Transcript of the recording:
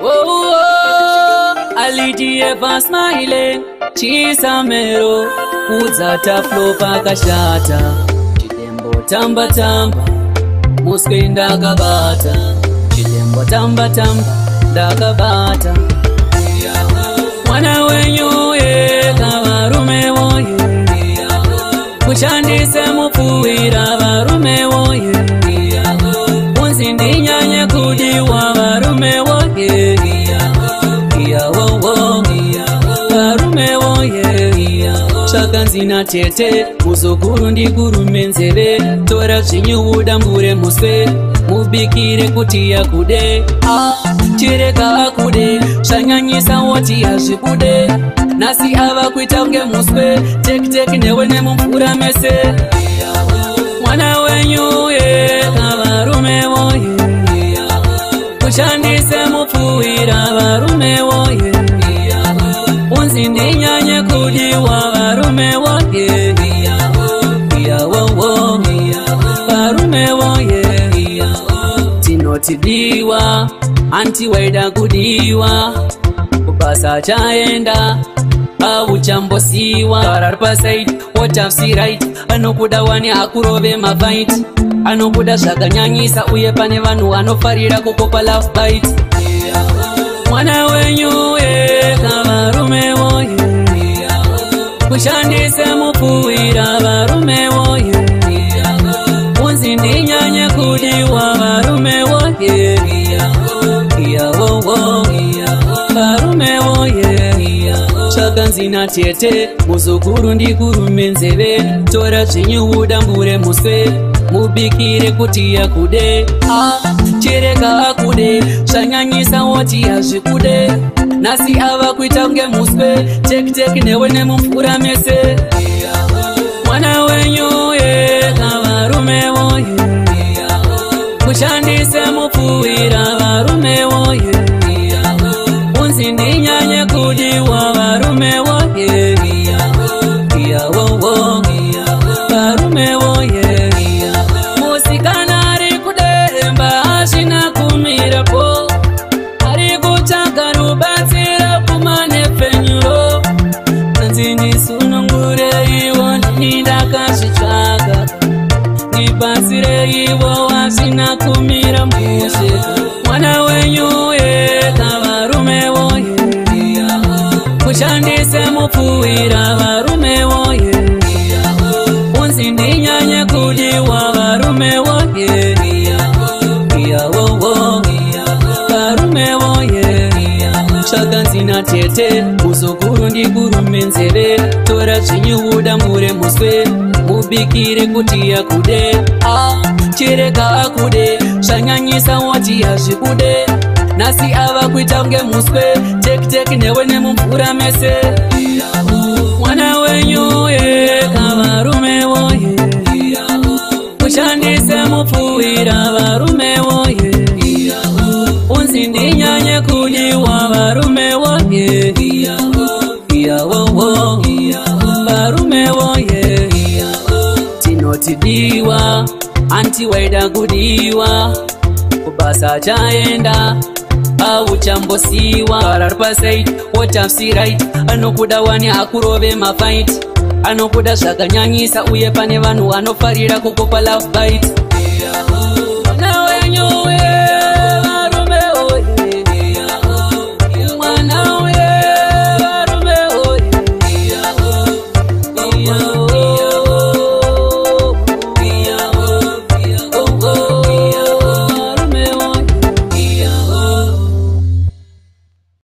Oh, alidi eva smiling, chisa mero, uzata flow pakashata, chidembo tamba tamba, muske ndakabata, chidembo tamba tamba, ndakabata. Mwana wenyu ye, kavarume woye, kuchandise mufuwira varume woye, unzindi nyanye kudiwa varume woye, varume woye. Shakanzina tete, muzukuru ndigurume nzeve, tora zvinyuuda mbure muswe, mubikire kuti yakude. Chireka akude, shanyanyisa woti yazvikude, nasi ava kuita unge muswe, tek newe nemumvura mese. Mwana wenyu ye, kavarume woye, kuchandise mufuwira varume woye, unzindi nyanye kudiwa varume woye, varume woye. Tinotidiwa, anti waida kudiwa, kubasa chaenda, auchambosiwa. Kararpa side, what have see right, anokuda wani akurove mafight, anokuda zvakanyanyisa uye pane vanhu vanofarira kukopa love bite. Mwana wenyu ye, kavarume woye, kushandise mufuwira varume woye, unzindi nyanye kudiwa varume woye, varume woye. Shakanzina tete, muzukuru ndigurume nzeve, tora zvinyuuda mbure muswe, mubikire kuti yakude. Chireka akude, shanyanyisa woti yazvikude, nasi ava kuita unge muswe, tek newe nemumvura mese. Mwana wenyu ye, kavarume woye, kuchandise mufuwira varume woye, unzindi nyanye kudiwa varume woye, varume woye. Musikana ari kudemba ashina kumirapo, ari kutsvaga rubatsiro kumane penyuro, nzini sunungure iwo ndakazvitsvaga, ndibatsire iwo ashina kumira mushe. Mwana wenyu ye, kavarume woye, kushandise mufuwira varume woye, unzindi nyanye kudiwa varume woye, varume woye. Shakanzina tete, muzukuru ndigurume nzeve, tora zvinyuuda mbure muswe, mubikire kuti yakude. Chireka akude, shanyanyisa woti yazvikude, nasi ava kuita unge muswe, tek newe nemumvura mese. Mwana wenyu ye, kavarume woye, kushandise mufuwira varume woye, unzindi nyanye kudiwa varume woye, varume woye. Tinotidiwa, anti waida kudiwa, kubasa chaenda, auchambosiwa. Kararpa side, what have see right, anokuda wani akurove mafight, anokuda zvakanyanyisa uye pane vanhu vanofarira kukopa love bite. Mwana wenyu ye,